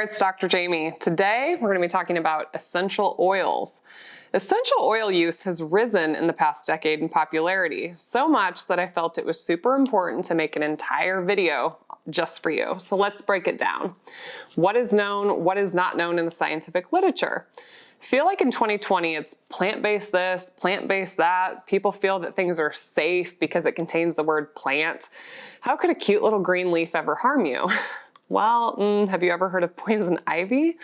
it's Dr. Jaime. Today, we're going to be talking about essential oils. Essential oil use has risen in the past decade in popularity, so much that I felt it was super important to make an entire video just for you. So let's break it down. What is known, what is not known in the scientific literature? I feel like in 2020, it's plant-based this, plant-based that. People feel that things are safe because it contains the word plant. How could a cute little green leaf ever harm you? Well, have you ever heard of poison ivy?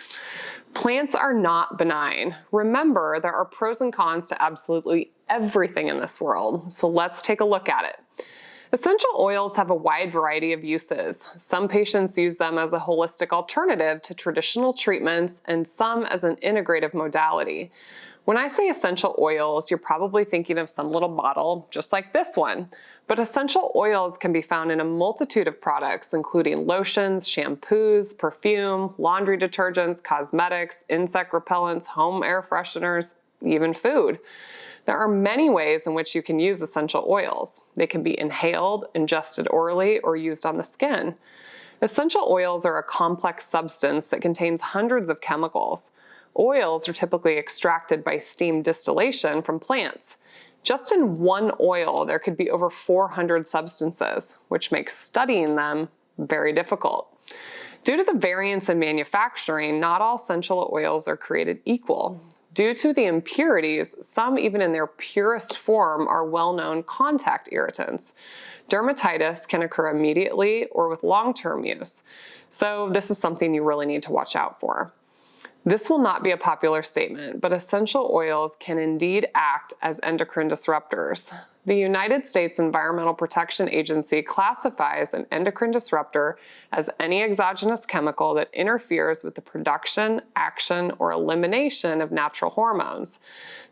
Plants are not benign. Remember, there are pros and cons to absolutely everything in this world, so let's take a look at it. Essential oils have a wide variety of uses. Some patients use them as a holistic alternative to traditional treatments, and some as an integrative modality. When I say essential oils, you're probably thinking of some little bottle just like this one. But essential oils can be found in a multitude of products, including lotions, shampoos, perfume, laundry detergents, cosmetics, insect repellents, home air fresheners, even food. There are many ways in which you can use essential oils. They can be inhaled, ingested orally, or used on the skin. Essential oils are a complex substance that contains hundreds of chemicals. Oils are typically extracted by steam distillation from plants. Just in one oil, there could be over 400 substances, which makes studying them very difficult. Due to the variance in manufacturing, not all essential oils are created equal. Due to the impurities, some even in their purest form are well-known contact irritants. Dermatitis can occur immediately or with long-term use. So this is something you really need to watch out for. This will not be a popular statement, but essential oils can indeed act as endocrine disruptors. The United States Environmental Protection Agency classifies an endocrine disruptor as any exogenous chemical that interferes with the production, action, or elimination of natural hormones.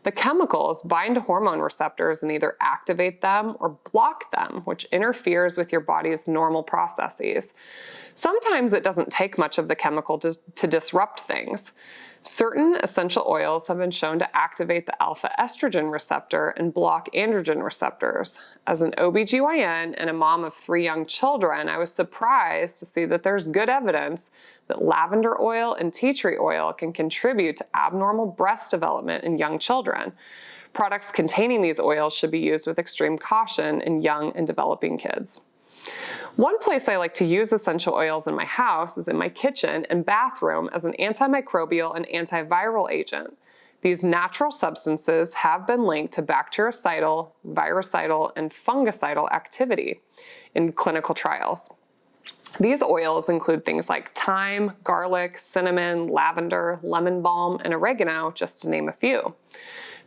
The chemicals bind to hormone receptors and either activate them or block them, which interferes with your body's normal processes. Sometimes it doesn't take much of the chemical to disrupt things. Certain essential oils have been shown to activate the alpha estrogen receptor and block androgen receptors. As an OBGYN and a mom of 3 young children, I was surprised to see that there's good evidence that lavender oil and tea tree oil can contribute to abnormal breast development in young children. Products containing these oils should be used with extreme caution in young and developing kids. One place I like to use essential oils in my house is in my kitchen and bathroom as an antimicrobial and antiviral agent. These natural substances have been linked to bactericidal, virucidal, and fungicidal activity in clinical trials. These oils include things like thyme, garlic, cinnamon, lavender, lemon balm, and oregano, just to name a few.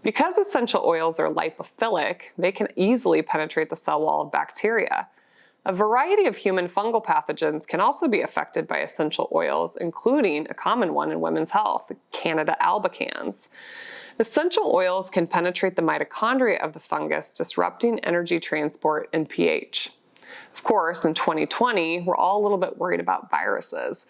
Because essential oils are lipophilic, they can easily penetrate the cell wall of bacteria. A variety of human fungal pathogens can also be affected by essential oils, including a common one in women's health, Candida albicans. Essential oils can penetrate the mitochondria of the fungus, disrupting energy transport and pH. Of course, in 2020, we're all a little bit worried about viruses.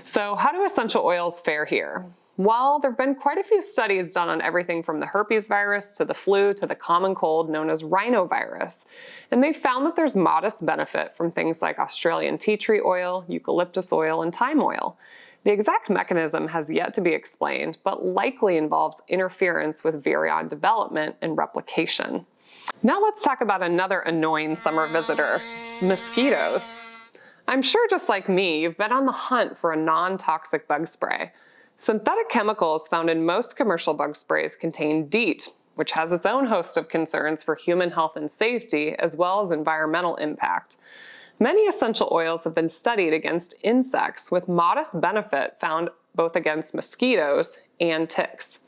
So how do essential oils fare here? Well, there have been quite a few studies done on everything from the herpes virus to the flu to the common cold known as rhinovirus. And they found that there's modest benefit from things like Australian tea tree oil, eucalyptus oil, and thyme oil. The exact mechanism has yet to be explained, but likely involves interference with virion development and replication. Now let's talk about another annoying summer visitor, mosquitoes. I'm sure just like me, you've been on the hunt for a non-toxic bug spray. Synthetic chemicals found in most commercial bug sprays contain DEET, which has its own host of concerns for human health and safety, as well as environmental impact. Many essential oils have been studied against insects, with modest benefit found both against mosquitoes and ticks.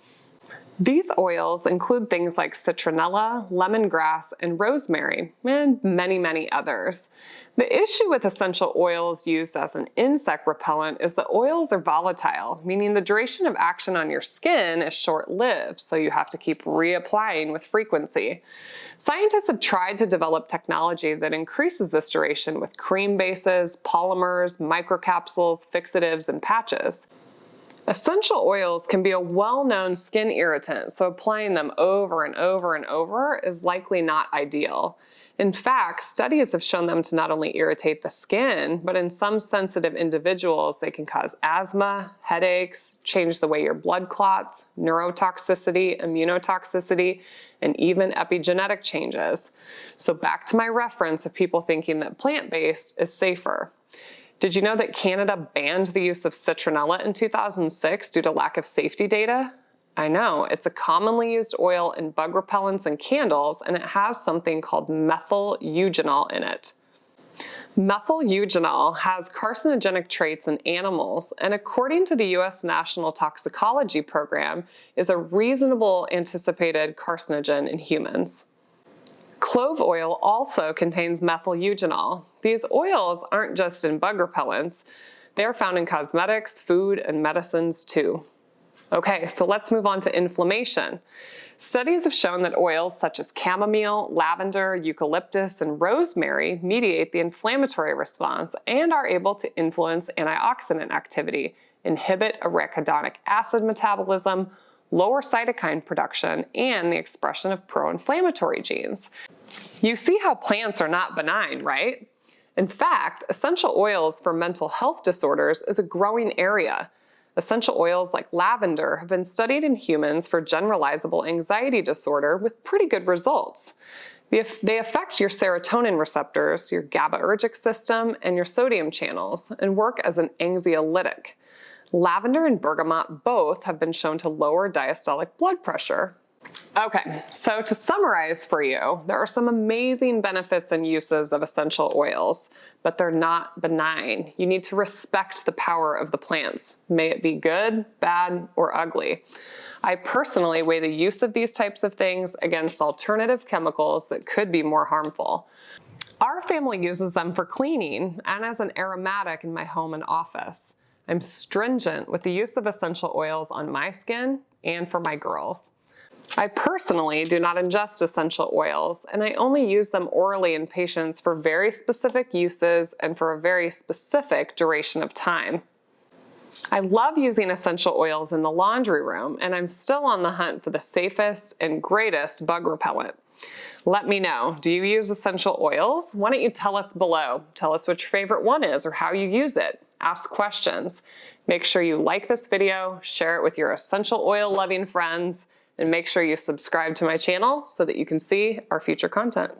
These oils include things like citronella, lemongrass, and rosemary, and many others. The issue with essential oils used as an insect repellent is the oils are volatile, meaning the duration of action on your skin is short-lived, so you have to keep reapplying with frequency. Scientists have tried to develop technology that increases this duration with cream bases, polymers, microcapsules, fixatives, and patches. Essential oils can be a well-known skin irritant, so applying them over and over and over is likely not ideal. In fact, studies have shown them to not only irritate the skin, but in some sensitive individuals, they can cause asthma, headaches, change the way your blood clots, neurotoxicity, immunotoxicity, and even epigenetic changes. So back to my reference of people thinking that plant-based is safer. Did you know that Canada banned the use of citronella in 2006 due to lack of safety data? I know, it's a commonly used oil in bug repellents and candles, and it has something called methyl eugenol in it. Methyl eugenol has carcinogenic traits in animals, and according to the U.S. National Toxicology Program, is a reasonable anticipated carcinogen in humans. Clove oil also contains methyl eugenol. These oils aren't just in bug repellents, they're found in cosmetics, food, and medicines too. Okay, so let's move on to inflammation. Studies have shown that oils such as chamomile, lavender, eucalyptus, and rosemary mediate the inflammatory response and are able to influence antioxidant activity, inhibit arachidonic acid metabolism, lower cytokine production, and the expression of pro-inflammatory genes. You see how plants are not benign, right? In fact, essential oils for mental health disorders is a growing area. Essential oils like lavender have been studied in humans for generalizable anxiety disorder with pretty good results. They affect your serotonin receptors, your GABAergic system, and your sodium channels, and work as an anxiolytic. Lavender and bergamot both have been shown to lower diastolic blood pressure. Okay, so to summarize for you, there are some amazing benefits and uses of essential oils, but they're not benign. You need to respect the power of the plants, may it be good, bad, or ugly. I personally weigh the use of these types of things against alternative chemicals that could be more harmful. Our family uses them for cleaning and as an aromatic in my home and office. I'm stringent with the use of essential oils on my skin and for my girls. I personally do not ingest essential oils, and I only use them orally in patients for very specific uses and for a very specific duration of time. I love using essential oils in the laundry room, and I'm still on the hunt for the safest and greatest bug repellent. Let me know, do you use essential oils? Why don't you tell us below? Tell us what your favorite one is or how you use it. Ask questions. Make sure you like this video, share it with your essential oil loving friends, and make sure you subscribe to my channel so that you can see our future content.